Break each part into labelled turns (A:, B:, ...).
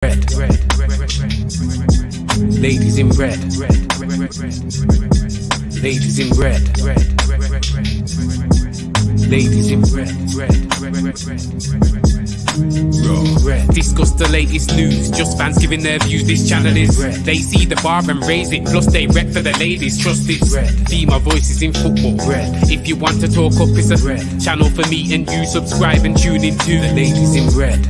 A: red, ladies in red, ladies in red, ladies in red. Discuss the latest news, just fans giving their views. This channel is red. They see the bar and raise it, plus they rep for the ladies. Trust it's red. Female voices in football. Red. If you want to talk up, it's a red channel for me and you. Subscribe and tune into the ladies in red.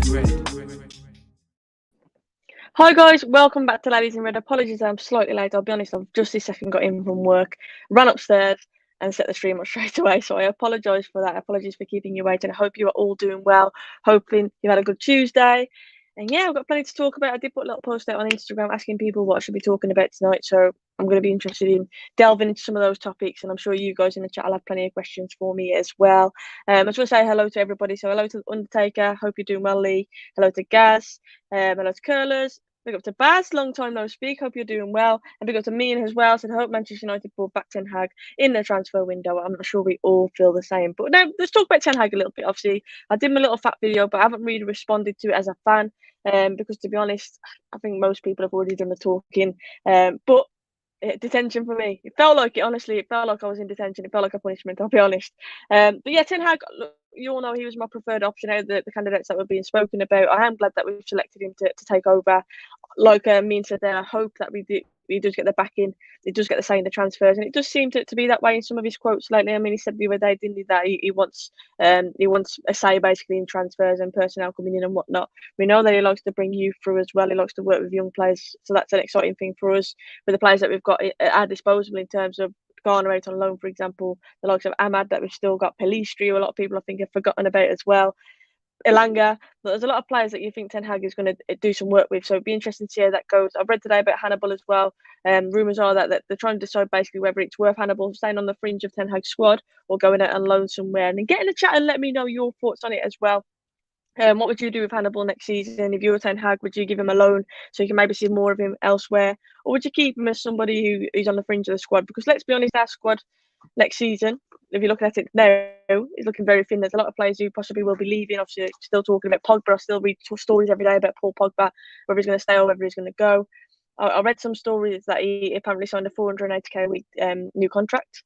B: Hi guys, welcome back to Ladies in Red. Apologies, I'm slightly late. I'll be honest, I've just this second got in from work, ran upstairs and set the stream up straight away. So I apologise for that. Apologies for keeping you waiting. I hope you are all doing well. Hoping you had a good Tuesday. And yeah, I've got plenty to talk about. I did put a little post out on Instagram asking people what I should be talking about tonight. So I'm going to be interested in delving into some of those topics. And I'm sure you guys in the chat will have plenty of questions for me as well. I just want to say hello to everybody. So hello to Undertaker. Hope you're doing well, Lee. Hello to Gaz. Hello to Curlers. Big up to Baz, long time no speak. Hope you're doing well. And big up to Mean as well. Said, hope Manchester United brought back Ten Hag in the transfer window. I'm not sure we all feel the same. But now let's talk about Ten Hag a little bit. Obviously, I did my little fat video, but I haven't really responded to it as a fan. Because to be honest, I think most people have already done the talking. But detention for me. It felt like it, honestly. It felt like I was in detention. It felt like a punishment, I'll be honest. But yeah, Ten Hag, look, you all know he was my preferred option out of the candidates that were being spoken about. I am glad that we've selected him to take over. Like Mean said there, I hope that he does get the backing, he does get the say in the transfers, and it does seem to be that way in some of his quotes lately. I mean, he said the other day, didn't he, that he wants a say basically in transfers and personnel coming in and whatnot. We know that he likes to bring youth through as well. He likes to work with young players, so that's an exciting thing for us with the players that we've got at our disposal in terms of Garner out on loan, for example, the likes of Ahmad that we've still got, Pelistri, who a lot of people I think have forgotten about as well. Elanga, but there's a lot of players that you think Ten Hag is going to do some work with, so it'd be interesting to see how that goes. I've read today about Hannibal as well. Rumours are that they're trying to decide basically whether it's worth Hannibal staying on the fringe of Ten Hag's squad or going out on loan somewhere. And then get in the chat and let me know your thoughts on it as well. What would you do with Hannibal next season? If you were Ten Hag, would you give him a loan so you can maybe see more of him elsewhere? Or would you keep him as somebody who's on the fringe of the squad? Because let's be honest, our squad next season, if you're looking at it now, is looking very thin. There's a lot of players who possibly will be leaving. Obviously, still talking about Pogba. I still read stories every day about Paul Pogba, whether he's going to stay or whether he's going to go. I read some stories that he apparently signed a 480k a week new contract,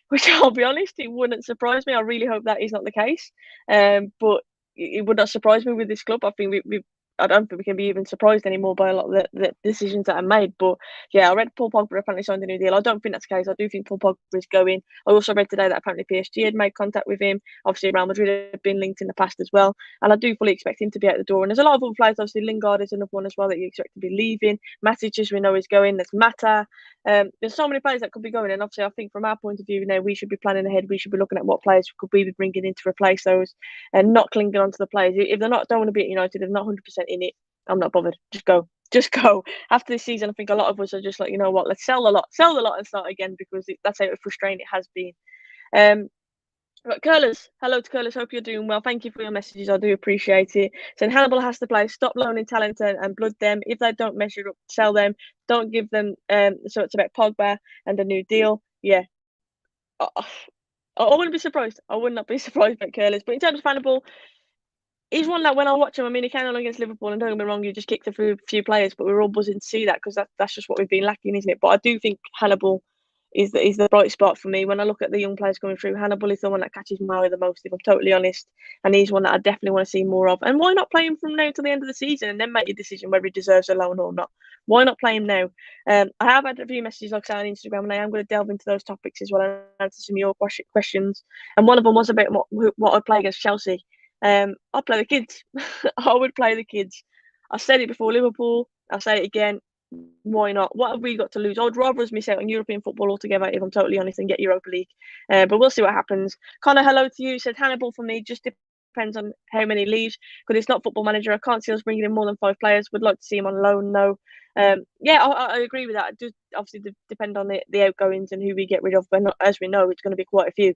B: which I'll be honest, it wouldn't surprise me. I really hope that is not the case. But it would not surprise me with this club. I think I don't think we can be even surprised anymore by a lot of the decisions that are made. But yeah, I read Paul Pogba apparently signed a new deal. I don't think that's the case. I do think Paul Pogba is going. I also read today that apparently PSG had made contact with him. Obviously, Real Madrid had been linked in the past as well. And I do fully expect him to be out the door. And there's a lot of other players. Obviously, Lingard is another one as well that you expect to be leaving. Matic, as we know, is going. There's Mata. There's so many players that could be going. And obviously, I think from our point of view, we should be planning ahead. We should be looking at what players could we be bringing in to replace those and not clinging on to the players. If they're not, don't want to be at United, they're not 100% in it. I'm not bothered. Just go. After this season, I think a lot of us are just like, you know what, let's sell the lot and start again, because that's how frustrating it has been. But Curlers, hello to Curlers. Hope you're doing well. Thank you for your messages. I do appreciate it. So Hannibal has to play. Stop loaning talent and blood them. If they don't measure up, sell them. Don't give them. So it's about Pogba and a new deal. Yeah. I wouldn't be surprised. I would not be surprised about Curlers. But in terms of Hannibal, he's one that when I watch him, I mean, he came on against Liverpool, and don't get me wrong, you just kicked a few players, but we were all buzzing to see that, because that's just what we've been lacking, isn't it? But I do think Hannibal is the bright spot for me. When I look at the young players coming through, Hannibal is the one that catches my eye the most, if I'm totally honest, and he's one that I definitely want to see more of. And why not play him from now to the end of the season and then make your decision whether he deserves a loan or not? Why not play him now? I have had a few messages, like I say, on Instagram, and I am going to delve into those topics as well and answer some of your questions. And one of them was about what I'd play against Chelsea. I'd play the kids. I would play the kids. I said it before Liverpool. I'll say it again. Why not? What have we got to lose? I'd rather us miss out on European football altogether, if I'm totally honest, and get Europa League. But we'll see what happens. Connor, hello to you. Said Hannibal for me just depends on how many leaves, because it's not Football Manager. I can't see us bringing in more than 5 players. Would like to see him on loan, though. Yeah, I agree with that. It does obviously depend on the outgoings and who we get rid of. But as we know, it's going to be quite a few.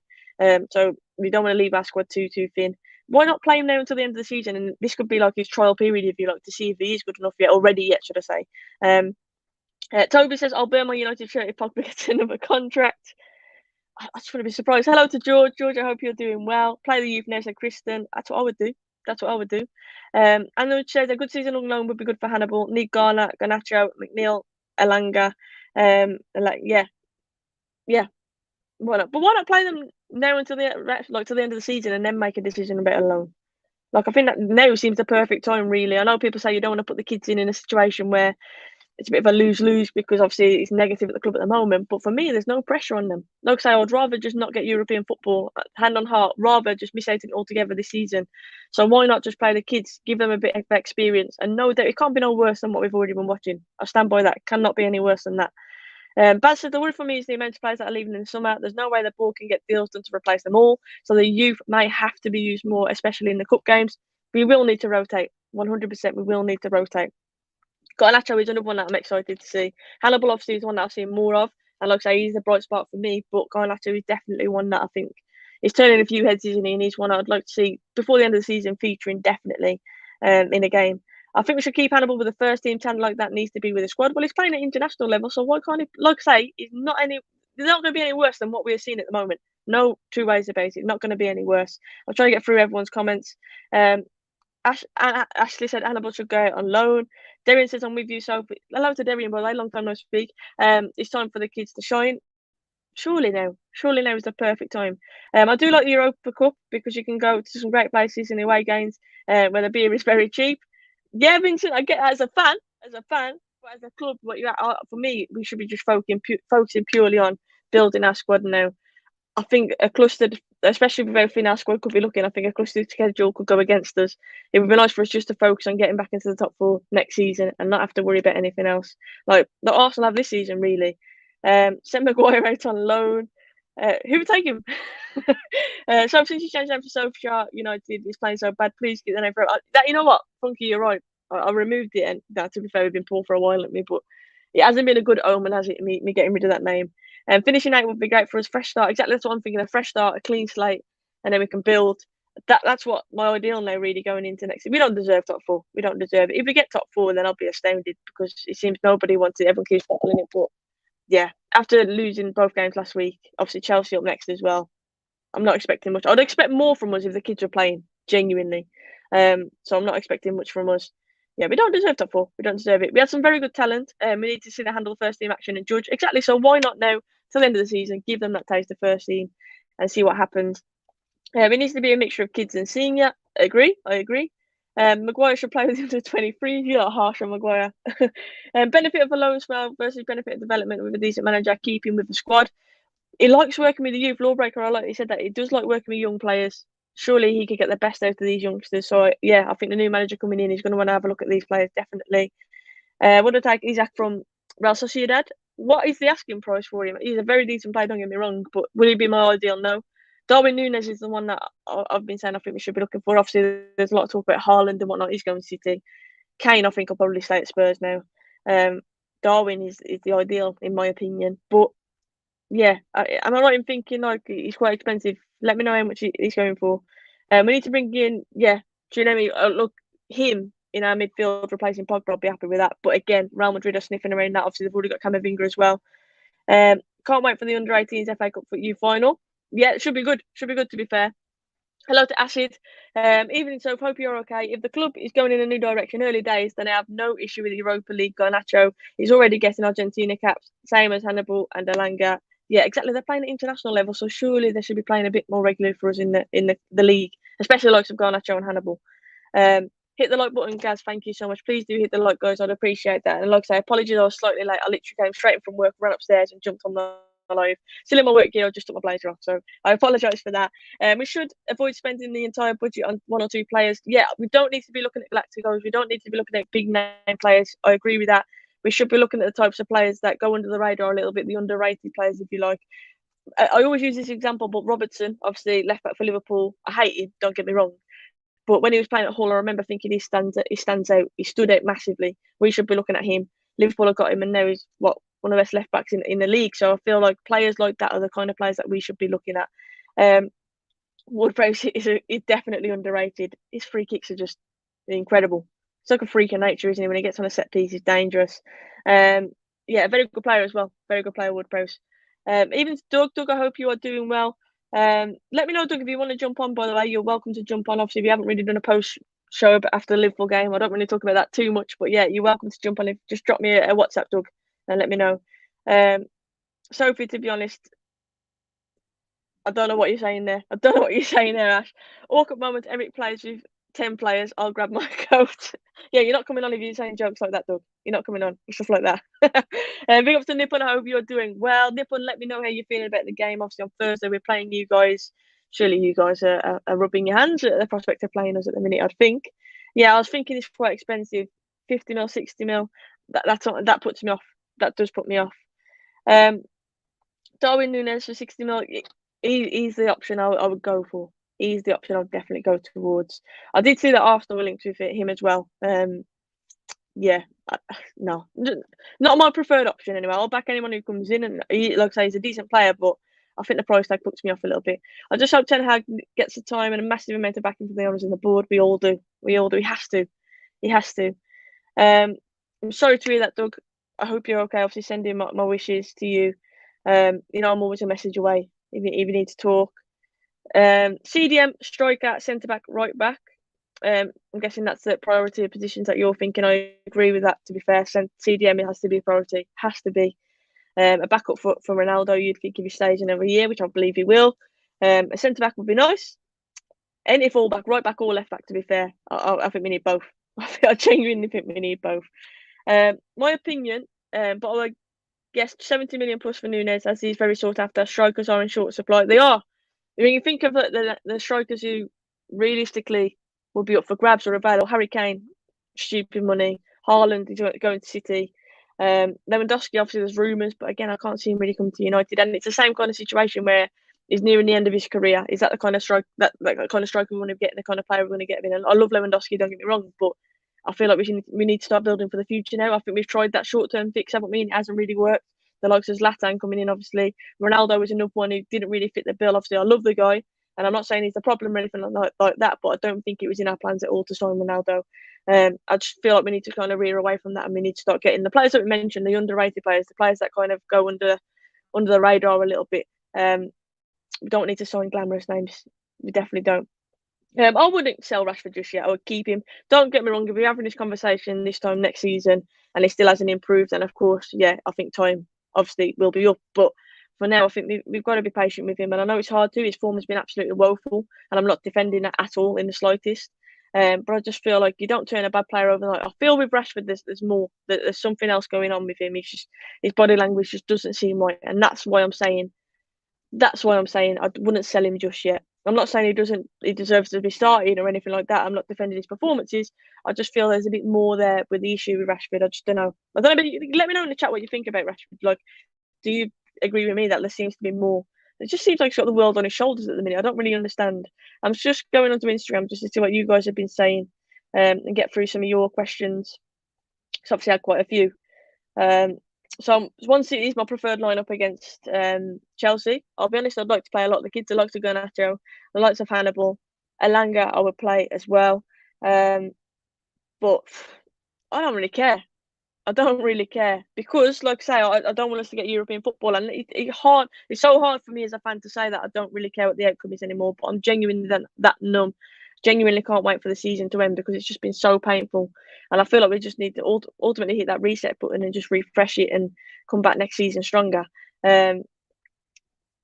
B: So we don't want to leave our squad too thin. Why not play him now until the end of the season? And this could be like his trial period, if you like, to see if he is good enough yet, should I say. Toby says, I'll burn my United shirt if Pogba gets another contract. I just want to be surprised. Hello to George. George, I hope you're doing well. Play the youth now, said Kristen. That's what I would do. That's what I would do. And I would say a good season on loan would be good for Hannibal. Need Garner, Garnacho, McNeil, Elanga. Yeah. Why not? But why not play them now until till the end of the season and then make a decision about a loan? Like, I think that now seems the perfect time, really. I know people say you don't want to put the kids in a situation where it's a bit of a lose-lose because obviously it's negative at the club at the moment. But for me, there's no pressure on them. Like I say, I'd rather just not get European football, hand on heart, rather just miss out on it altogether this season. So why not just play the kids, give them a bit of experience, and know that it can't be no worse than what we've already been watching. I stand by that. It cannot be any worse than that. But so the worry for me is the amount of players that are leaving in the summer. There's no way the board can get deals done to replace them all. So the youth may have to be used more, especially in the cup games. We will need to rotate. 100%, we will need to rotate. Garnacho is another one that I'm excited to see. Hannibal obviously is one that I've seen more of. And like I say, he's a bright spot for me. But Garnacho is definitely one that I think is turning a few heads, isn't he? And he's one I'd like to see before the end of the season featuring definitely in a game. I think we should keep Hannibal with the first team. Talent like that needs to be with the squad. Well, he's playing at international level, so why can't he? Like I say, it's not any. There's not going to be any worse than what we're seeing at the moment. No two ways about it. Not going to be any worse. I'll try to get through everyone's comments. Ashley said Hannibal should go out on loan. Darian says I'm with you, Soph. Hello to Darian, by the way. Long time no speak. It's time for the kids to shine. Surely now is the perfect time. I do like the Europa Cup because you can go to some great places in away games where the beer is very cheap. Yeah, Vincent, I get that as a fan, but as a club, for me, we should be just focusing purely on building our squad now. I think a clustered, especially with everything our squad could be looking, I think a clustered schedule could go against us. It would be nice for us just to focus on getting back into the top four next season and not have to worry about anything else. Like the Arsenal have this season, really. Sent Maguire out on loan. Who would take him? So since you changed name for Soph United is playing so bad, please get the name for it. You know what, Funky, you're right. I removed it, and to be fair, we've been poor for a while at me, but it hasn't been a good omen, has it? Me getting rid of that name. And finishing out would be great for us. Fresh start, exactly. That's what I'm thinking. A fresh start, a clean slate, and then we can build. That's what my ideal now, really, going into next year. We don't deserve top four. We don't deserve it. If we get top four, then I'll be astounded because it seems nobody wants it. Everyone keeps battling it, but yeah, after losing both games last week, obviously Chelsea up next as well. I'm not expecting much. I'd expect more from us if the kids were playing genuinely. So I'm not expecting much from us. Yeah, we don't deserve top four. We don't deserve it. We had some very good talent. We need to see them handle the first team action and judge. Exactly. So why not now, till the end of the season, give them that taste of first team and see what happens. It needs to be a mixture of kids and senior. I agree. Maguire should play with the under 23. You're not harsh on Maguire. Benefit of a loan spell versus benefit of development with a decent manager, keeping with the squad. He likes working with the youth. Lawbreaker, I like he said that. He does like working with young players. Surely he could get the best out of these youngsters. So, yeah, I think the new manager coming in is going to want to have a look at these players, definitely. Would I take Isaac from Real Sociedad? What is the asking price for him? He's a very decent player, don't get me wrong, but will he be my ideal? No. Darwin Núñez is the one that I've been saying I think we should be looking for. Obviously, there's a lot of talk about Haaland and whatnot. He's going to City. Kane, I think, will probably stay at Spurs now. Darwin is the ideal, in my opinion. But, yeah, am I right in thinking like he's quite expensive? Let me know how much he's going for. We need to bring in, Tchouaméni. Look, him in our midfield replacing Pogba, I'll be happy with that. But again, Real Madrid are sniffing around that. Obviously, they've already got Camavinga as well. Can't wait for the under-18s FA Cup for you final. Yeah, it should be good. Should be good, to be fair. Hello to Acid. Evening, so hope you're okay. If the club is going in a new direction early days, then I have no issue with the Europa League. Garnacho is already getting Argentina caps, same as Hannibal and Elanga. Yeah, exactly. They're playing at international level, so surely they should be playing a bit more regularly for us in the league, especially the likes of Garnacho and Hannibal. Hit the like button, Gaz. Thank you so much. Please do hit the like, guys. I'd appreciate that. And like I say, apologies, I was slightly late. I literally came straight from work, ran upstairs, and jumped on the live. Still in my work gear, I just took my blazer off, so I apologise for that. We should avoid spending the entire budget on one or two players. Yeah, we don't need to be looking at Galacticos. We don't need to be looking at big name players. I agree with that. We should be looking at the types of players that go under the radar a little bit, the underrated players, if you like. I always use this example, but Robertson, obviously left back for Liverpool. I hate him, don't get me wrong. But when he was playing at Hull, I remember thinking he stands out. He stood out massively. We should be looking at him. Liverpool have got him, and now he's one of the best left backs in the league. So I feel like players like that are the kind of players that we should be looking at. Ward-Prowse is definitely underrated. His free kicks are just incredible. It's like a freak of nature, isn't he? When he gets on a set piece, he's dangerous. A very good player as well. Very good player, Ward-Prowse. Even Doug, I hope you are doing well. Let me know, Doug, if you want to jump on. By the way, you're welcome to jump on. Obviously, we haven't really done a post show after the Liverpool game. I don't really talk about that too much, but yeah, you're welcome to jump on. Just drop me a WhatsApp, Doug, and let me know. Sophie, to be honest, I don't know what you're saying there. I don't know what you're saying there, Ash. Awkward moment. Erik plays with 10 players. I'll grab my coat. Yeah, you're not coming on if you're saying jokes like that, Doug. You're not coming on. Stuff like that. Big up to Nippon. I hope you're doing well. Nippon, let me know how you're feeling about the game. Obviously, on Thursday, we're playing you guys. Surely you guys are rubbing your hands at the prospect of playing us at the minute, I'd think. Yeah, I was thinking it's quite expensive. 50 mil, 60 mil. That puts me off. That does put me off. Darwin Núñez for 60 mil. He's the option I would go for. He's the option I'd definitely go towards. I did see that Arsenal were linked with him as well. Yeah, no, not my preferred option anyway. I'll back anyone who comes in, and like I say, he's a decent player, but I think the price tag puts me off a little bit. I just hope Ten Hag gets the time and a massive amount of backing from the owners and the board. We all do. We all do. He has to. He has to. I'm sorry to hear that, Doug. I hope you're okay. Obviously, sending my wishes to you. I'm always a message away if you need to talk. CDM, striker, centre back, right back. I'm guessing that's the priority of positions that you're thinking. I agree with that, to be fair. CDM, it has to be a priority. Has to be. A backup for Ronaldo, you'd think if he stays in every year, which I believe he will. A centre back would be nice. Any fullback, right back or left back, to be fair. I think we need both. I genuinely think we need both. My opinion, but I guess 70 million plus for Núñez, as he's very sought after. Strikers are in short supply. They are. When you think of the strikers who realistically will be up for grabs or available, Harry Kane, stupid money. Haaland is going to City. Lewandowski, obviously, there's rumours, but again, I can't see him really coming to United. And it's the same kind of situation where he's nearing the end of his career. Is that the kind of that kind of striker we want to get, the kind of player we want to get in? And I love Lewandowski, don't get me wrong, but I feel like we need to start building for the future now. I think we've tried that short-term fix, haven't we? And it hasn't really worked. The likes of Zlatan coming in, obviously. Ronaldo was another one who didn't really fit the bill. Obviously, I love the guy, and I'm not saying he's the problem or anything like that, but I don't think it was in our plans at all to sign Ronaldo. I just feel like we need to kind of rear away from that, and we need to start getting the players that we mentioned, the underrated players, the players that kind of go under the radar a little bit. We don't need to sign glamorous names. We definitely don't. I wouldn't sell Rashford just yet. I would keep him. Don't get me wrong. If we're having this conversation this time next season and he still hasn't improved, then of course, yeah, I think time obviously will be up. But for now, I think we've got to be patient with him. And I know it's hard to. His form has been absolutely woeful, and I'm not defending that at all in the slightest. But I just feel like you don't turn a bad player overnight. I feel with Rashford, there's more. There's something else going on with him. His body language just doesn't seem right, and that's why I'm saying I wouldn't sell him just yet. I'm not saying he deserves to be started or anything like that. I'm not defending his performances. I just feel there's a bit more there with the issue with Rashford. I just don't know. I don't know. But let me know in the chat what you think about Rashford. Like, do you agree with me that there seems to be more? It just seems like he's got the world on his shoulders at the minute. I don't really understand. I'm just going onto Instagram just to see what you guys have been saying, and get through some of your questions. So obviously I had quite a few. So Swansea City is my preferred lineup against Chelsea. I'll be honest, I'd like to play a lot of the kids. I like to go Nacho, the likes of Hannibal, Elanga. I would play as well, but I don't really care. I don't really care because, like I say, I don't want us to get European football, and it's hard. It's so hard for me as a fan to say that I don't really care what the outcome is anymore. But I'm genuinely that numb. Genuinely can't wait for the season to end because it's just been so painful, and I feel like we just need to ultimately hit that reset button and just refresh it and come back next season stronger.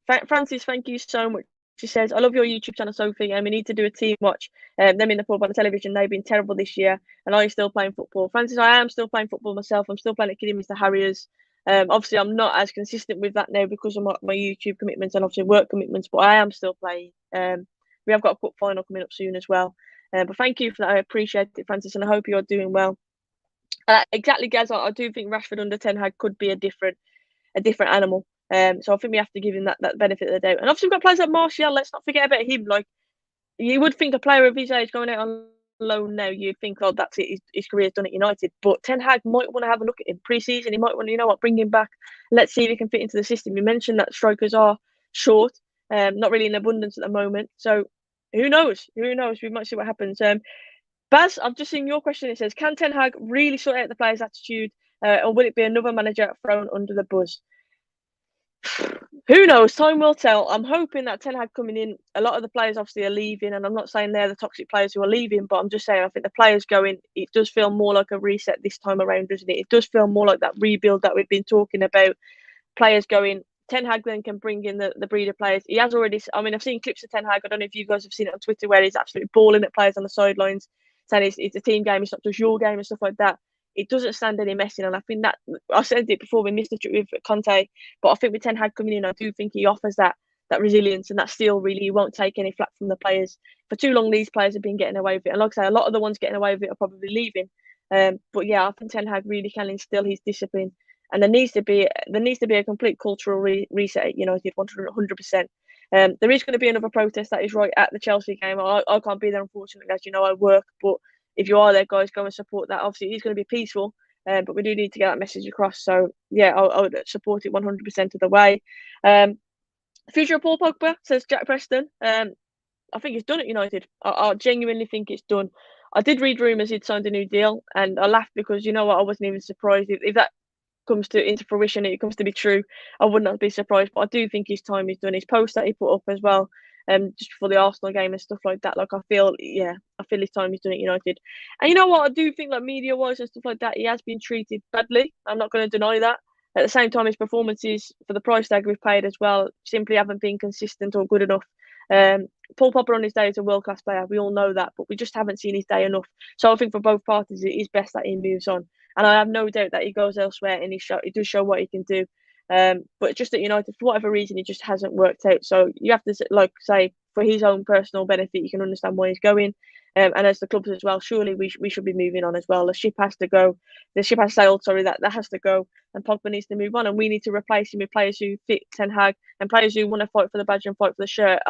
B: Francis, thank you so much. She says, I love your YouTube channel, Sophie, and we need to do a team watch. Them in the pub on the television, they've been terrible this year. And are you still playing football? Francis, I am still playing football myself. I'm still playing at Kidderminster Harriers. Obviously, I'm not as consistent with that now because of my YouTube commitments and obviously work commitments, but I am still playing. We have got a cup final coming up soon as well. But thank you for that. I appreciate it, Francis, and I hope you're doing well. Exactly, Gaz. I do think Rashford under Ten Hag could be a different animal. So I think we have to give him that benefit of the doubt. And obviously we've got players like Martial. Let's not forget about him. Like, you would think a player of his age going out on loan now, you'd think, oh, that's it. His career's done at United. But Ten Hag might want to have a look at him pre-season. He might want to, bring him back. Let's see if he can fit into the system. You mentioned that strikers are short, not really in abundance at the moment. So who knows? We might see what happens. Baz, I've just seen your question. It says, can Ten Hag really sort out the players' attitude, or will it be another manager thrown under the bus? Who knows? Time will tell. I'm hoping that Ten Hag coming in, a lot of the players obviously are leaving, and I'm not saying they're the toxic players who are leaving, but I'm just saying I think the players going, it does feel more like a reset this time around, doesn't it? It does feel more like that rebuild that we've been talking about. Players going, Ten Hag then can bring in the breeder players. He has already, I mean, I've seen clips of Ten Hag. I don't know if you guys have seen it on Twitter where he's absolutely balling at players on the sidelines, saying it's a team game, it's not just your game and stuff like that. It doesn't stand any messing, and I think that I said it before we missed the trip with Conte, but I think with Ten Hag coming in, I do think he offers that resilience and that steel. Really, he won't take any flack from the players. For too long, these players have been getting away with it, and like I say, a lot of the ones getting away with it are probably leaving. But yeah, I think Ten Hag really can instill his discipline, and there needs to be a complete cultural reset at United, 100%. There is going to be another protest that is right at the Chelsea game. I can't be there, unfortunately, as you know, I work, but if you are there, guys, go and support that. Obviously, it's going to be peaceful, but we do need to get that message across. So, yeah, I would support it 100% of the way. Future of Paul Pogba, says Jack Preston. I think it's done at United. I genuinely think it's done. I did read rumours he'd signed a new deal, and I laughed because, you know what, I wasn't even surprised. If that comes into fruition, it comes to be true, I would not be surprised. But I do think his time is done. His post that he put up as well, just before the Arsenal game and stuff like that. Like I feel his time is done at United. And you know what, I do think like media wise and stuff like that, he has been treated badly. I'm not going to deny that. At the same time, his performances for the price tag we've paid as well simply haven't been consistent or good enough. Paul Pogba on his day is a world class player. We all know that, but we just haven't seen his day enough. So I think for both parties, it is best that he moves on. And I have no doubt that he goes elsewhere and he does show what he can do. But just at United, for whatever reason, it just hasn't worked out. So you have to say for his own personal benefit, you can understand why he's going. And as the clubs as well, surely we should be moving on as well. The ship has to go. The ship has sailed. Sorry, that has to go. And Pogba needs to move on. And we need to replace him with players who fit Ten Hag and players who want to fight for the badge and fight for the shirt.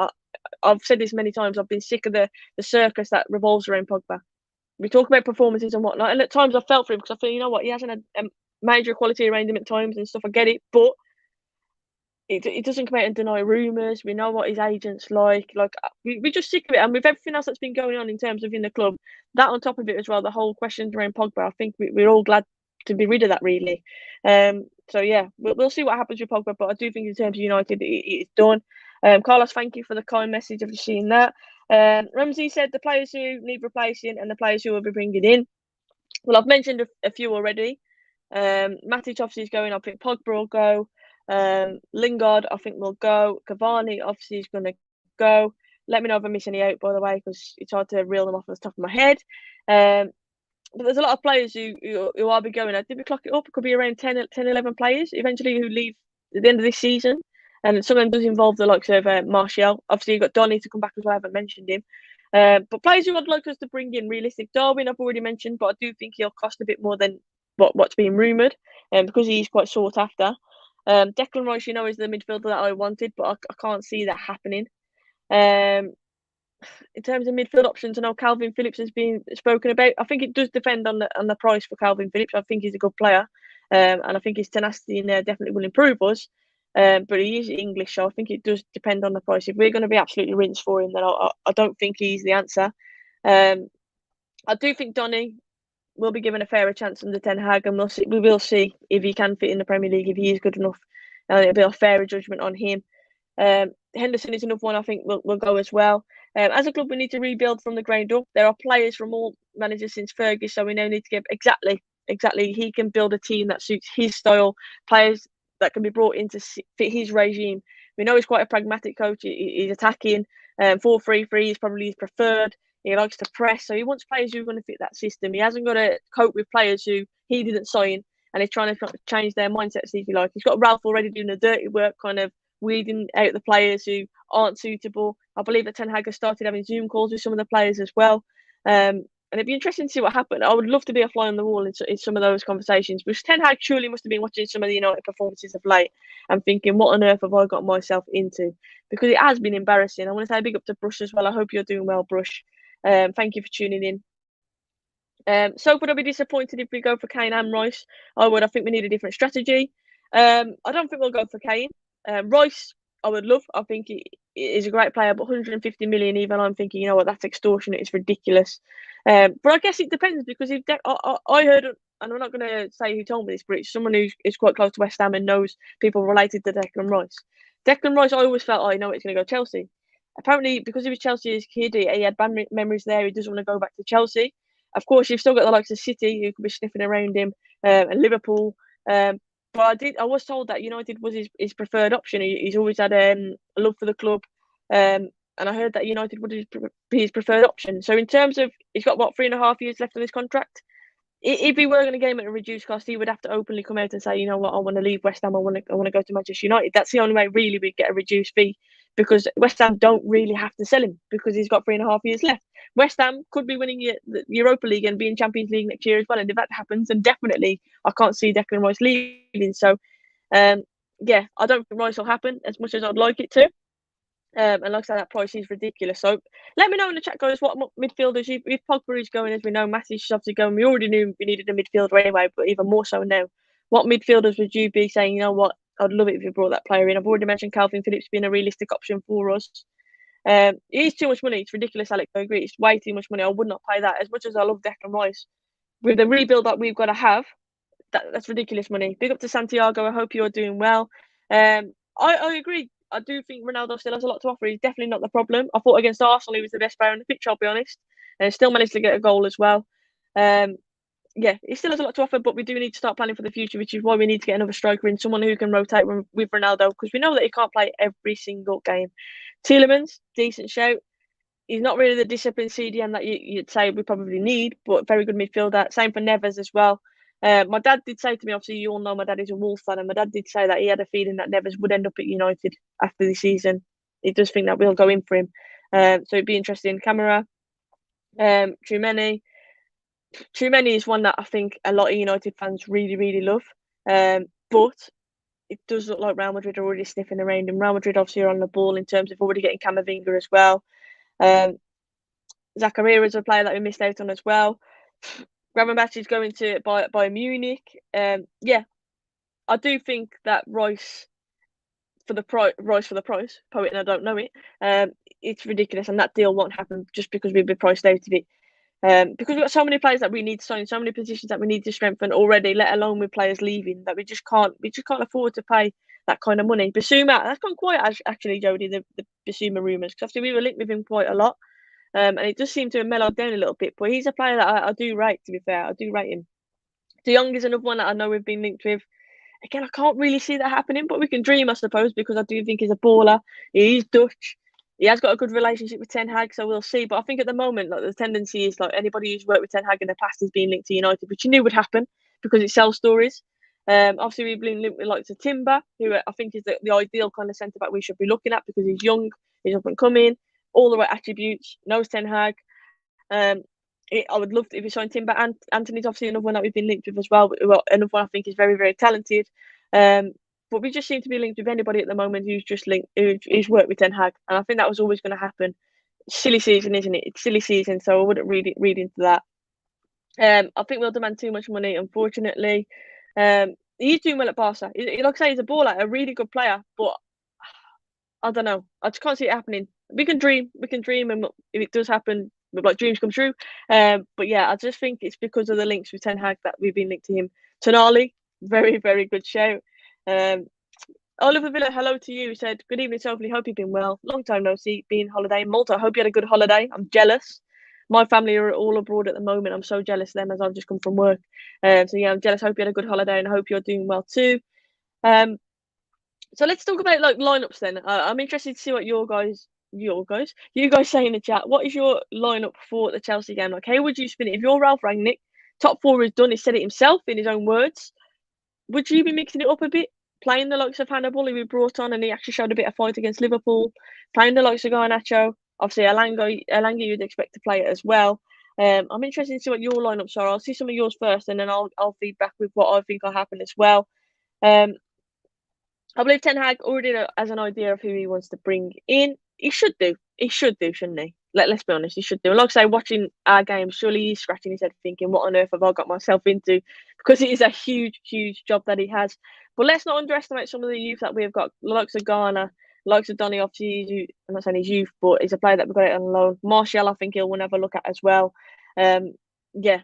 B: I've said this many times. I've been sick of the circus that revolves around Pogba. We talk about performances and whatnot, and at times I felt for him because I feel, you know what, he hasn't had a major quality around him at times and stuff. I get it, but it doesn't come out and deny rumours. We know what his agent's like. We're just sick of it, and with everything else that's been going on in terms of in the club, that on top of it as well, the whole questions around Pogba. I think we're all glad to be rid of that, really. So yeah, we'll see what happens with Pogba, but I do think in terms of United, it's done. Carlos, thank you for the kind message. I've just seen that. Ramsey said the players who need replacing and the players who will be bringing in. Well, I've mentioned a few already. Matic obviously is going. I think Pogba will go. Lingard, I think, will go. Cavani obviously is going to go. Let me know if I miss any out, by the way, because it's hard to reel them off the top of my head. But there's a lot of players who are be going. Did we clock it up? It could be around 10, 11 players eventually who leave at the end of this season. And some of them does involve the likes of Martial. Obviously, you've got Donny to come back as well. I haven't mentioned him. But players who I'd like us to bring in, realistic. Darwin, I've already mentioned, but I do think he'll cost a bit more than what's being rumoured, because he's quite sought after. Declan Rice, is the midfielder that I wanted, but I can't see that happening. In terms of midfield options, I know Calvin Phillips has been spoken about. I think it does depend on the price for Calvin Phillips. I think he's a good player, and I think his tenacity in there definitely will improve us. But he is English, so I think it does depend on the price. If we're going to be absolutely rinsed for him, then I don't think he's the answer. I do think Donny will be given a fairer chance under Ten Hag, and we will see if he can fit in the Premier League, if he is good enough. It'll be a fairer judgment on him. Henderson is another one I think will go as well. As a club, we need to rebuild from the ground up. There are players from all managers since Fergie, so we now need to get exactly. He can build a team that suits his style, players that can be brought in to fit his regime. We know he's quite a pragmatic coach. He's attacking. 4-3-3 is probably his preferred. He likes to press, so he wants players who are going to fit that system. He hasn't got to cope with players who he didn't sign, and he's trying to change their mindsets, if you like. He's got Ralph already doing the dirty work, kind of weeding out the players who aren't suitable. I believe that Ten Hag has started having Zoom calls with some of the players as well. And it'd be interesting to see what happened. I would love to be a fly on the wall in some of those conversations. Because Ten Hag surely must have been watching some of the United performances of late and thinking, what on earth have I got myself into? Because it has been embarrassing. I want to say a big up to Brush as well. I hope you're doing well, Brush. Thank you for tuning in. So would I be disappointed if we go for Kane and Rice? I would. I think we need a different strategy. I don't think we'll go for Kane. Rice, I would love. I think he is a great player, but 150 million even, I'm thinking, you know what, that's extortionate. It's ridiculous. But I guess it depends, because if I heard and I'm not going to say who told me this, but it's someone who is quite close to West Ham and knows people related to Declan Rice. Declan Rice, I always felt, oh, I know it's going to go Chelsea. Apparently, because he was Chelsea as a kid, he had bad memories there. He doesn't want to go back to Chelsea. Of course, you've still got the likes of City who could be sniffing around him, and Liverpool. But I was told that United was his preferred option. He's always had a love for the club, and I heard that United would be his preferred option. So in terms of, he's got what, 3.5 years left on his contract. If he were going to game at a reduced cost, he would have to openly come out and say, you know what, I want to leave West Ham. I want to go to Manchester United. That's the only way really we get a reduced fee, because West Ham don't really have to sell him because he's got 3.5 years left. West Ham could be winning the Europa League and be in Champions League next year as well. And if that happens, then definitely I can't see Declan Rice leaving. So, yeah, I don't think Rice will happen as much as I'd like it to. And like I said, that price is ridiculous. So let me know in the chat, guys, what midfielders if Pogba is going, as we know, Matic is obviously going. We already knew we needed a midfielder anyway, but even more so now. What midfielders would you be saying, you know what, I'd love it if you brought that player in? I've already mentioned Calvin Phillips being a realistic option for us. It is too much money. It's ridiculous, Alex. I agree. It's way too much money. I would not pay that. As much as I love Declan Rice, with the rebuild that we've got to have, that's ridiculous money. Big up to Santiago. I hope you're doing well. I agree. I do think Ronaldo still has a lot to offer. He's definitely not the problem. I thought against Arsenal he was the best player on the pitch, I'll be honest. And still managed to get a goal as well. Yeah, he still has a lot to offer, but we do need to start planning for the future, which is why we need to get another striker in, someone who can rotate with Ronaldo, because we know that he can't play every single game. Tielemans, decent shout. He's not really the disciplined CDM that you'd say we probably need, but very good midfielder. Same for Neves as well. My dad did say to me, obviously you all know my dad is a Wolves fan, and my dad did say that he had a feeling that Neves would end up at United after the season. He does think that we'll go in for him. So it'd be interesting. Camera, Tchouaméni is one that I think a lot of United fans really, really love. But it does look like Real Madrid are already sniffing around him. Real Madrid obviously are on the ball in terms of already getting Camavinga as well. Zakaria is a player that we missed out on as well. Gravenberch is going to Bayern Munich. Yeah, I do think that Rice for the price, poet, and I don't know it. It's ridiculous, and that deal won't happen just because we've been priced out of it. Because we've got so many players that we need to sign, so many positions that we need to strengthen already, let alone with players leaving, that we just can't afford to pay that kind of money. Basuma, that's gone quiet actually, Jody, the Basuma rumours, because obviously we were linked with him quite a lot. And it does seem to have mellowed down a little bit, but he's a player that I do rate, to be fair. I do rate him. De Jong is another one that I know we've been linked with. Again, I can't really see that happening, but we can dream, I suppose, because I do think he's a baller. He's Dutch. He has got a good relationship with Ten Hag, so we'll see. But I think at the moment, like, the tendency is like anybody who's worked with Ten Hag in the past is being linked to United, which you knew would happen because it sells stories. Obviously, we've been linked with like to Timber, who I think is the ideal kind of centre back we should be looking at because he's young, he's up and coming, all the right attributes, knows Ten Hag. I would love to, if you signed Timber. And Anthony's obviously another one that we've been linked with as well. Another one I think is very, very talented. But we just seem to be linked with anybody at the moment who's just linked, who's worked with Ten Hag. And I think that was always going to happen. Silly season, isn't it? It's silly season, so I wouldn't read into that. I think we'll demand too much money, unfortunately. He's doing well at Barca. Like I say, he's a baller, a really good player, but I don't know. I just can't see it happening. We can dream, and if it does happen, like dreams come true. But yeah, I just think it's because of the links with Ten Hag that we've been linked to him. Tonali, very, very good shout. Oliver Villa, hello to you. He said, good evening, Sophie. Hope you've been well. Long time no see. Been holiday in Malta. Hope you had a good holiday. I'm jealous. My family are all abroad at the moment. I'm so jealous of them as I've just come from work. So yeah, I'm jealous. Hope you had a good holiday and I hope you're doing well too. So let's talk about like lineups then. I'm interested to see what you guys say in the chat. What is your lineup for the Chelsea game? Like, how would you spin it? If you're Ralph Rangnick, top four is done. He said it himself in his own words. Would you be mixing it up a bit? Playing the likes of Hannibal, who we brought on, and he actually showed a bit of fight against Liverpool. Playing the likes of Garnacho. Obviously, Elanga you'd expect to play it as well. I'm interested to see what your lineups are. I'll see some of yours first, and then I'll feed back with what I think will happen as well. I believe Ten Hag already has an idea of who he wants to bring in. He should do. He should do, shouldn't he? Let's be honest, he should do. And like I say, watching our game, surely he's scratching his head thinking, what on earth have I got myself into? Because it is a huge, huge job that he has. But let's not underestimate some of the youth that we've got. The likes of Ghana, the likes of Donny, obviously, I'm not saying he's youth, but he's a player that we've got out on loan. Martial, I think he'll want to have a look at as well. Yeah,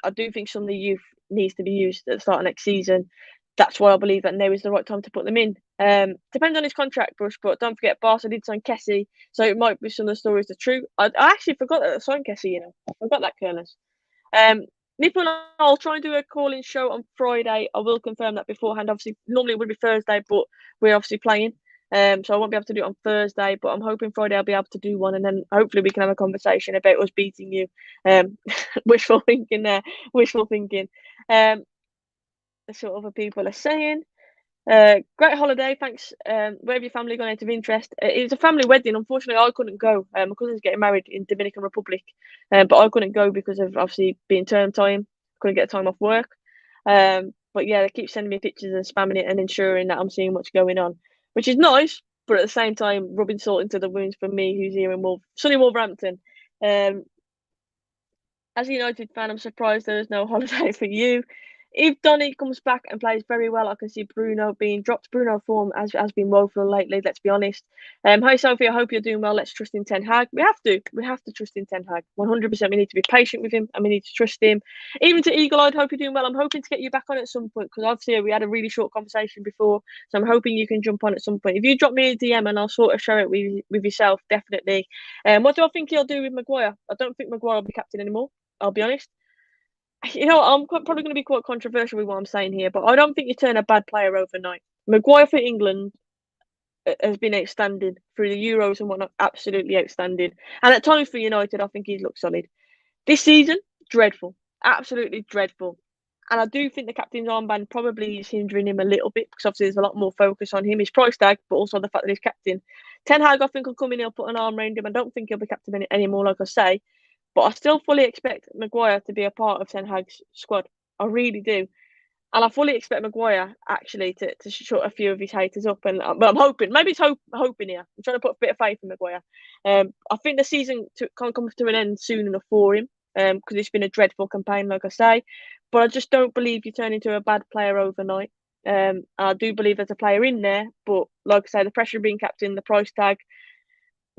B: I do think some of the youth needs to be used at the start of next season. That's why I believe that now is the right time to put them in. Depends on his contract, Brush, but don't forget Barca did sign Kessie, so it might be some of the stories are true. I actually forgot that they signed Kessie, you know. I forgot that, Careless. Nipple and I'll try and do a call-in show on Friday. I will confirm that beforehand. Obviously, normally it would be Thursday, but we're obviously playing. So I won't be able to do it on Thursday, but I'm hoping Friday I'll be able to do one, and then hopefully we can have a conversation about us beating you. Wishful thinking there, wishful thinking. That's what other people are saying. Great holiday, thanks. Where have your family gone out of interest? It was a family wedding. Unfortunately, I couldn't go. My cousin's getting married in Dominican Republic, but I couldn't go because of obviously being term time. Couldn't get time off work. But yeah, they keep sending me pictures and spamming it and ensuring that I'm seeing what's going on, which is nice. But at the same time, rubbing salt into the wounds for me, who's here in sunny Wolverhampton. As a United fan, I'm surprised there is no holiday for you. If Donny comes back and plays very well, I can see Bruno being dropped. Bruno form has been woeful lately, let's be honest. Hi, Sophie, I hope you're doing well. Let's trust in Ten Hag. We have to trust in Ten Hag. 100%. We need to be patient with him and we need to trust him. Even to Eagle Eyed, hope you're doing well. I'm hoping to get you back on at some point because obviously we had a really short conversation before. So I'm hoping you can jump on at some point. If you drop me a DM and I'll sort of share it with yourself, definitely. What do I think he'll do with Maguire? I don't think Maguire will be captain anymore. I'll be honest. You know, I'm probably going to be quite controversial with what I'm saying here, but I don't think you turn a bad player overnight. Maguire for England has been outstanding through the Euros and whatnot, absolutely outstanding. And at times for United, I think he's looked solid. This season, dreadful, absolutely dreadful. And I do think the captain's armband probably is hindering him a little bit because obviously there's a lot more focus on him, his price tag, but also the fact that he's captain. Ten Hag, I think, will come in, he'll put an arm around him. I don't think he'll be captain anymore, like I say. But I still fully expect Maguire to be a part of Ten Hag's squad. I really do. And I fully expect Maguire actually to shut a few of his haters up. And I'm hoping, maybe it's hoping here. I'm trying to put a bit of faith in Maguire. I think the season can't come to an end soon enough for him because it's been a dreadful campaign, like I say. But I just don't believe you turn into a bad player overnight. I do believe there's a player in there. But like I say, the pressure of being captain, the price tag,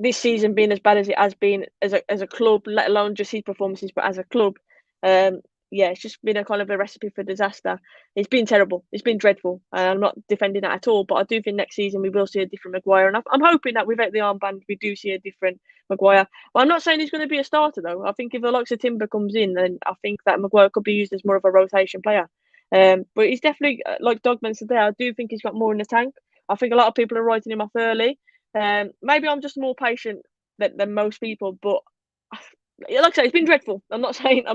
B: this season being as bad as it has been as a club, let alone just his performances, but as a club, yeah, it's just been a kind of a recipe for disaster. It's been terrible. It's been dreadful. I'm not defending that at all, but I do think next season we will see a different Maguire, and I'm hoping that without the armband we do see a different Maguire. Well, I'm not saying he's going to be a starter though. I think if the likes of Timber comes in, then I think that Maguire could be used as more of a rotation player. But he's definitely, like Dogman said there, I do think he's got more in the tank. I think a lot of people are writing him off early. Maybe I'm just more patient than most people, but like I say, it's been dreadful. I'm not saying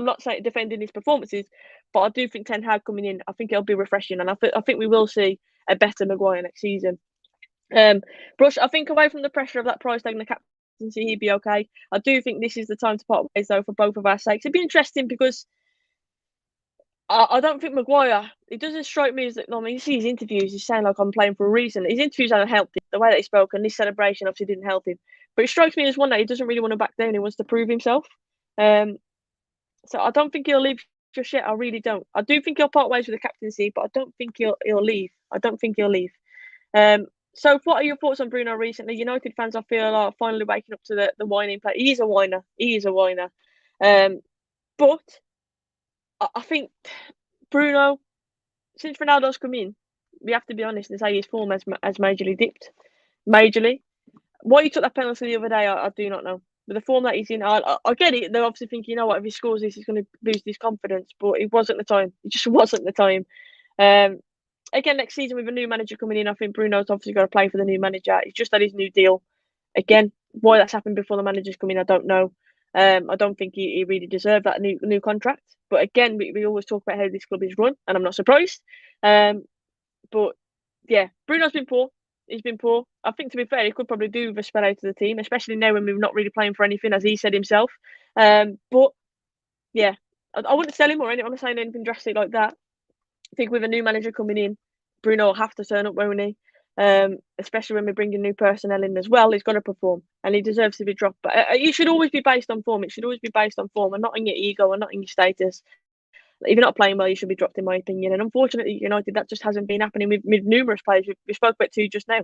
B: defending his performances, but I do think Ten Hag coming in, I think it'll be refreshing, and I think we will see a better Maguire next season. Brush, I think away from the pressure of that price tag and the captaincy, he'd be okay. I do think this is the time to part ways though for both of our sakes. It'd be interesting because I don't think Maguire, it doesn't strike me as that. I mean, you see his interviews, he's saying like I'm playing for a reason. His interviews haven't helped him. The way that he spoke and this celebration obviously didn't help him. But it strikes me as one that he doesn't really want to back down. He wants to prove himself. So I don't think he'll leave just yet. I really don't. I do think he'll part ways with the captaincy, but I don't think he'll leave. I don't think he'll leave. So what are your thoughts on Bruno recently? United fans, I feel, are finally waking up to the whining play. He is a whiner. But I think Bruno, since Ronaldo's come in, we have to be honest and say his form has majorly dipped. Majorly. Why he took that penalty the other day, I do not know. But the form that he's in, I get it. They're obviously thinking, you know what, if he scores this, he's going to boost his confidence. But it wasn't the time. It just wasn't the time. Again, next season with a new manager coming in, I think Bruno's obviously got to play for the new manager. He's just had his new deal. Again, why that's happened before the manager's come in, I don't know. I don't think he really deserved that new contract. But again, we always talk about how this club is run, and I'm not surprised. But yeah, Bruno's been poor. He's been poor. I think, to be fair, he could probably do with a spell out of the team, especially now when we're not really playing for anything, as he said himself. But yeah, I wouldn't sell him or anything. I'm not saying anything drastic like that. I think with a new manager coming in, Bruno will have to turn up, won't he? Especially when we're bringing new personnel in as well. He's got to perform, and he deserves to be dropped. But it should always be based on form. It should always be based on form, and not on your ego, and not on your status. If you're not playing well, you should be dropped, in my opinion. And unfortunately, United, that just hasn't been happening with numerous players. We spoke about two just now.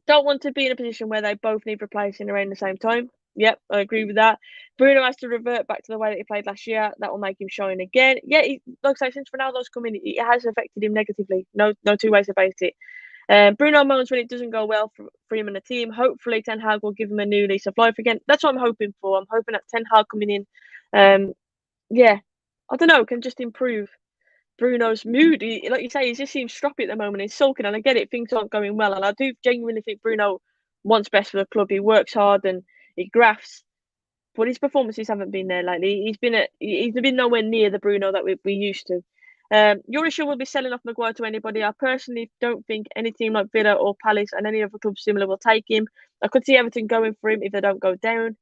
B: Don't want to be in a position where they both need replacing around the same time. Yep, I agree with that. Bruno has to revert back to the way that he played last year. That will make him shine again. Yeah, like I say, since Ronaldo's come in, it has affected him negatively. No two ways about it. Bruno moans when it doesn't go well for him and the team. Hopefully, Ten Hag will give him a new lease of life again. That's what I'm hoping for. I'm hoping that Ten Hag coming in, yeah, I don't know, can just improve Bruno's mood. Like you say, he just seems stroppy at the moment. He's sulking, and I get it. Things aren't going well, and I do genuinely think Bruno wants best for the club. He works hard and he grafts, but his performances haven't been there lately. He's been nowhere near the Bruno that we used to. Yorisha will be selling off Maguire to anybody. I personally don't think any team like Villa or Palace and any other club similar will take him. I could see Everton going for him if they don't go down.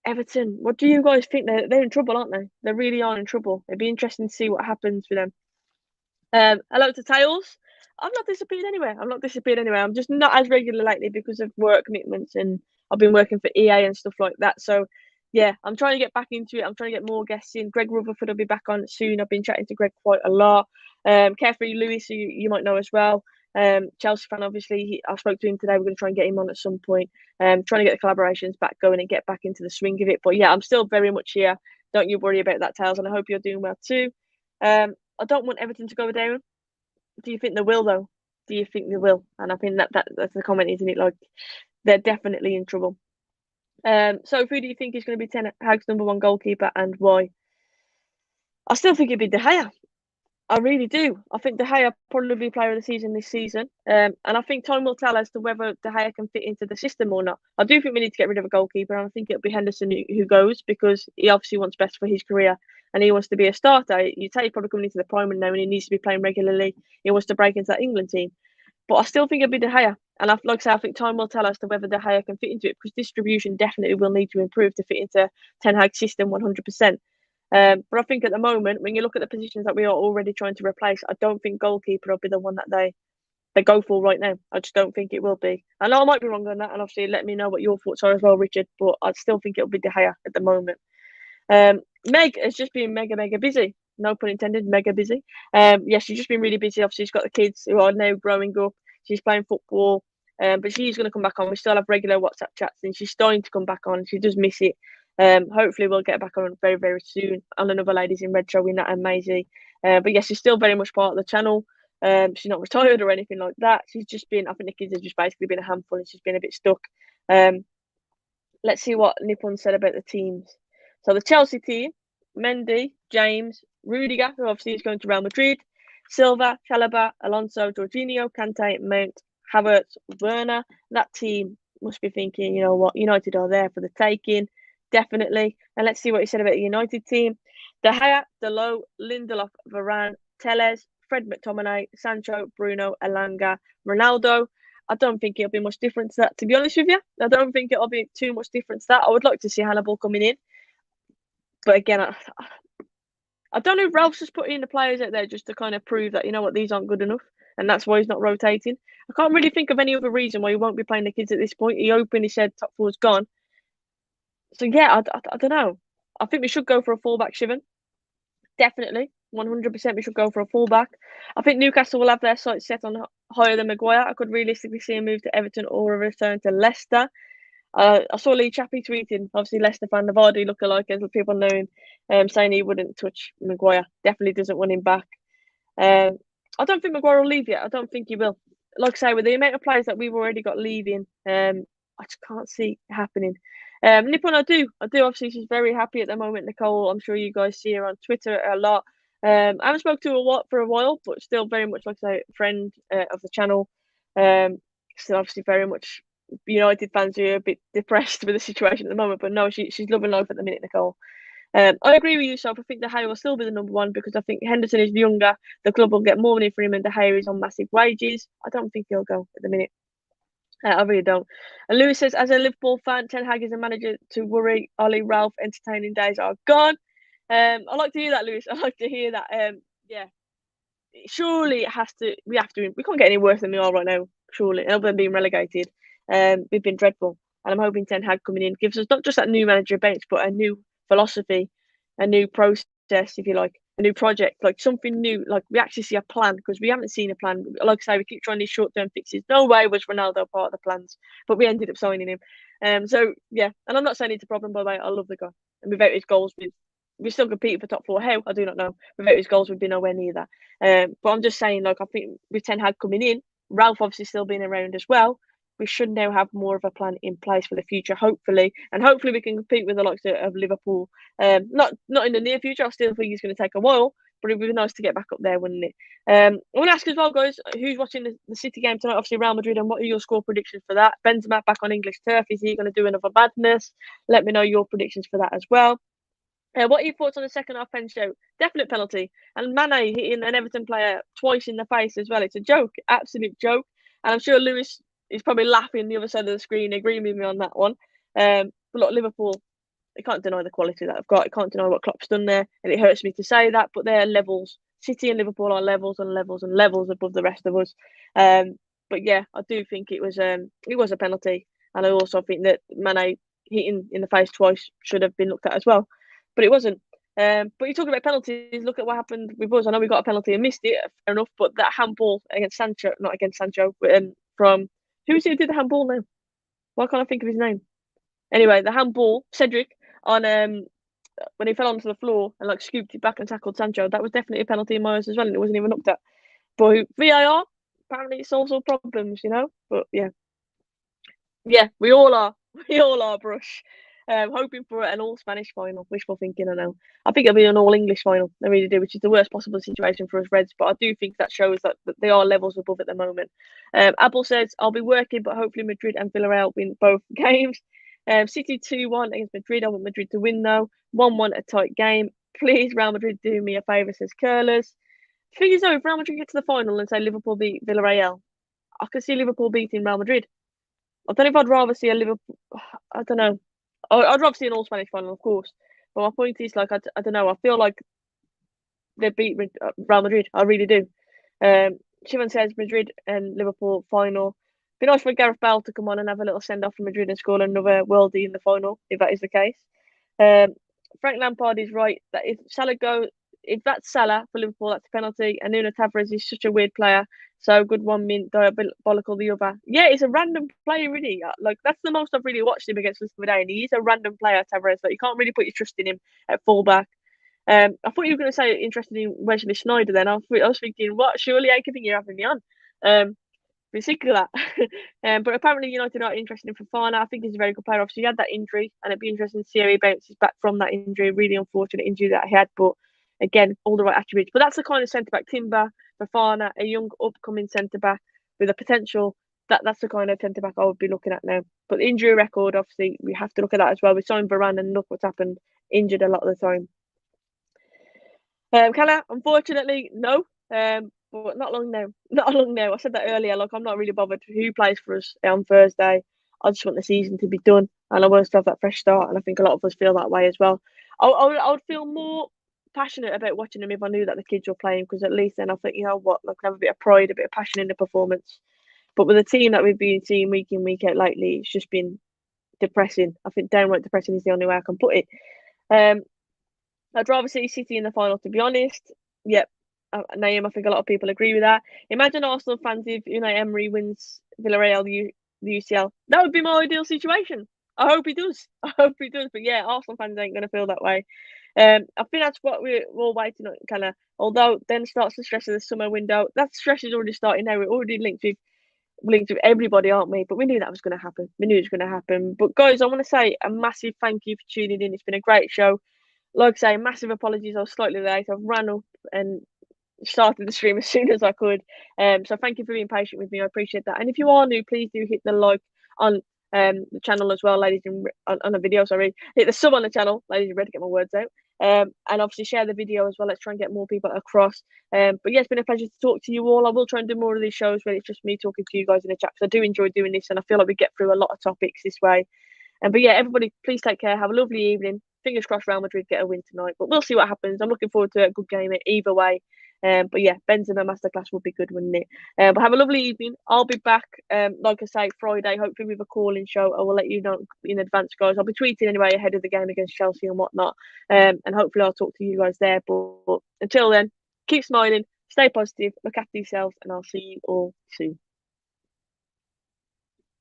B: Everton, what do you guys think? They're in trouble, aren't they? They really are in trouble. It'd be interesting to see what happens with them. Hello to Tails. I've not disappeared anywhere. I'm just not as regular lately because of work commitments, and I've been working for EA and stuff like that. So, yeah, I'm trying to get back into it. I'm trying to get more guests in. Greg Rutherford will be back on soon. I've been chatting to Greg quite a lot. Carefree Lewis, who you might know as well. Chelsea fan, obviously. I spoke to him today. We're going to try and get him on at some point. Trying to get the collaborations back going and get back into the swing of it. But yeah, I'm still very much here. Don't you worry about that, Tails, and I hope you're doing well too. I don't want Everton to go down. Do you think they will, though? Do you think they will? And I think that's the comment, isn't it? Like, they're definitely in trouble. So who do you think is going to be Ten Hag's #1 goalkeeper and why? I still think it'd be De Gea. I really do. I think De Gea probably be player of the season this season. And I think time will tell as to whether De Gea can fit into the system or not. I do think we need to get rid of a goalkeeper, and I think it'll be Henderson who goes because he obviously wants best for his career and he wants to be a starter. You say he's probably coming into the prime now and he needs to be playing regularly. He wants to break into that England team. But I still think it'll be De Gea. And like I say, I think time will tell as to whether De Gea can fit into it because distribution definitely will need to improve to fit into Ten Hag's system 100%. But I think at the moment, when you look at the positions that we are already trying to replace, I don't think goalkeeper will be the one that they go for right now. I just don't think it will be. I know I might be wrong on that, and obviously let me know what your thoughts are as well, Richard. But I still think it'll be De Gea at the moment. Meg has just been mega busy. No pun intended, mega busy. Yeah, she's just been really busy. Obviously, she's got the kids who are now growing up. She's playing football. But she's going to come back on. We still have regular WhatsApp chats, and she's starting to come back on. She does miss it. Hopefully we'll get back on very soon on another Ladies in Red show with Nat and Maisie. But yes, she's still very much part of the channel. She's not retired or anything like that. She's just been, I think the kids have just basically been a handful and she's been a bit stuck. Let's see what Nippon said about the teams. So the Chelsea team, Mendy, James, Rudiger, who obviously is going to Real Madrid, Silva, Chalobah, Alonso, Jorginho, Kante, Mount, Havertz, Werner. That team must be thinking, you know what, United are there for the taking. Definitely. And let's see what he said about the United team. De Gea, Dalot, Lindelof, Varane, Telles, Fred McTominay, Sancho, Bruno, Elanga, Ronaldo. I don't think it'll be much different to that, to be honest with you. I don't think it'll be too much different to that. I would like to see Hannibal coming in. But again, I don't know if Ralph's just putting the players out there just to kind of prove that, you know what, these aren't good enough. And that's why he's not rotating. I can't really think of any other reason why he won't be playing the kids at this point. He openly said top four's gone. So yeah, I don't know. I think we should go for a fullback, Shivan. Definitely, 100% we should go for a fullback. I think Newcastle will have their sights set on higher than Maguire. I could realistically see him move to Everton or a return to Leicester. I saw Lee Chappie tweeting, obviously Leicester fan, the Vardy lookalike, as people know him, saying he wouldn't touch Maguire. Definitely doesn't want him back. I don't think Maguire will leave yet. I don't think he will. Like I say, with the amount of players that we've already got leaving, I just can't see it happening. Nippon, I do. Obviously, she's very happy at the moment, Nicole. I'm sure you guys see her on Twitter a lot. I haven't spoken to her for a while, but still very much, like I say, a friend of the channel. Still obviously very much United fans who are a bit depressed with the situation at the moment, but no, she's loving life at the minute, Nicole. I agree with you, Soph. I think De Gea will still be the #1 because I think Henderson is younger. The club will get more money for him, and De Gea is on massive wages. I don't think he'll go at the minute. I really don't. And Lewis says, as a Liverpool fan, Ten Hag is a manager to worry. Ollie, Ralph, entertaining days are gone. I like to hear that, Lewis. I like to hear that. Yeah. Surely it has to. We can't get any worse than we are right now. Surely, other than being relegated. We've been dreadful, and I'm hoping Ten Hag coming in gives us not just that new manager bench, but a new philosophy, a new process, if you like, a new project, like something new. Like we actually see a plan, because we haven't seen a plan. Like I say, we keep trying these short-term fixes. No way was Ronaldo part of the plans, but we ended up signing him. So yeah, and I'm not saying it's a problem, by the way. I love the guy, and without his goals, we still compete for top four. How? I do not know. Without his goals, we'd be nowhere near that. But I'm just saying, like, I think with Ten Hag coming in, Ralph obviously still being around as well, we should now have more of a plan in place for the future, hopefully, and hopefully we can compete with the likes of Liverpool. Not in the near future. I still think it's going to take a while, but it'd be nice to get back up there, wouldn't it? I want to ask as well, guys, who's watching the City game tonight? Obviously, Real Madrid, and what are your score predictions for that? Benzema back on English turf. Is he going to do another madness? Let me know your predictions for that as well. What are your thoughts on the second half pen show? Definite penalty. And Mane hitting an Everton player twice in the face as well. It's a joke, absolute joke. And I'm sure Lewis is probably laughing on the other side of the screen, agreeing with me on that one. But look, Liverpool, I can't deny the quality that I've got. I can't deny what Klopp's done there. And it hurts me to say that, but they're levels. City and Liverpool are levels and levels and levels above the rest of us. But yeah, I do think it was a penalty. And I also think that Mane hitting in the face twice should have been looked at as well. But it wasn't. But you're talking about penalties. Look at what happened with us. I know we got a penalty and missed it, fair enough. But that handball against Sancho, not against Sancho, but from who's it who did the handball now? Why can't I think of his name? Anyway, the handball, Cedric, on when he fell onto the floor and like scooped it back and tackled Sancho, that was definitely a penalty in my eyes as well, and it wasn't even looked at. But VAR, apparently it solves all problems, you know. But yeah, we all are. We all are, Brush. Hoping for an all Spanish final. Wishful thinking, I know. I think it'll be an all English final. I really do, which is the worst possible situation for us Reds. But I do think that shows that they are levels above at the moment. Apple says, I'll be working, but hopefully Madrid and Villarreal win both games. City 2-1 against Madrid. I want Madrid to win, though. 1-1, a tight game. Please, Real Madrid, do me a favour, says Curlers. The thing is, though, if Real Madrid get to the final and say Liverpool beat Villarreal, I could see Liverpool beating Real Madrid. I don't know if I'd rather see a Liverpool. I don't know. I'd rather see an all Spanish final, of course. But my point is, like, I don't know. I feel like they beat Real Madrid. I really do. Shimon says Madrid and Liverpool final. Be nice for Gareth Bale to come on and have a little send off for Madrid and score another worldie in the final, if that is the case. Frank Lampard is right that if that's Salah for Liverpool, that's a penalty. And Nuno Tavares is such a weird player. So good one minute, diabolical the other. Yeah, he's a random player, really. Like, that's the most I've really watched him against us today. And he's a random player, Tavares. Like, you can't really put your trust in him at fullback. I thought you were going to say interested in Wesley Sneijder then. I was thinking, what? Surely I could think you're having me on. Been sick of that. But apparently United are interested in Fofana. I think he's a very good player. Obviously, he had that injury, and it'd be interesting to see how he bounces back from that injury. Really unfortunate injury that he had, but again, all the right attributes. But that's the kind of centre-back, Timber, Fofana, a young upcoming centre-back with a potential. That's the kind of centre-back I would be looking at now. But the injury record, obviously, we have to look at that as well. We signed Varane and look what's happened. Injured a lot of the time. Can unfortunately, no. But not long now. Not long now. I said that earlier. Like, I'm not really bothered who plays for us on Thursday. I just want the season to be done, and I want us to have that fresh start. And I think a lot of us feel that way as well. I would feel more passionate about watching them if I knew that the kids were playing, because at least then I think, you know what, look, have a bit of pride, a bit of passion in the performance. But with the team that we've been seeing week in, week out lately, it's just been depressing. I think downright depressing is the only way I can put it. I'd rather see City in the final, to be honest. Yep. Naeem, I think a lot of people agree with that. Imagine Arsenal fans if Unai Emery wins Villarreal the UCL. That would be my ideal situation. I hope he does. But yeah, Arsenal fans ain't going to feel that way. I think that's what we're all waiting on, kind of. Although then starts the stress of the summer window. That stress is already starting now. We're already linked with everybody, aren't we? But we knew that was going to happen. But guys, I want to say a massive thank you for tuning in. It's been a great show. Like I say, massive apologies. I was slightly late. I've ran up and started the stream as soon as I could. So thank you for being patient with me. I appreciate that. And if you are new, please do hit the like on the channel as well, ladies, on the video. Sorry, hit the sub on the channel, ladies. Ready to get my words out. And obviously share the video as well. Let's try and get more people across. But yeah, it's been a pleasure to talk to you all. I will try and do more of these shows where it's just me talking to you guys in the chat, because I do enjoy doing this, and I feel like we get through a lot of topics this way. But yeah, everybody, please take care. Have a lovely evening. Fingers crossed Real Madrid get a win tonight, but we'll see what happens. I'm looking forward to a good game either way. But yeah, Benzema masterclass would be good, wouldn't it? But have a lovely evening. I'll be back, like I say, Friday, hopefully with a call-in show. I will let you know in advance, guys. I'll be tweeting anyway ahead of the game against Chelsea and whatnot. And hopefully I'll talk to you guys there. But until then, keep smiling, stay positive, look after yourselves, and I'll see you all soon.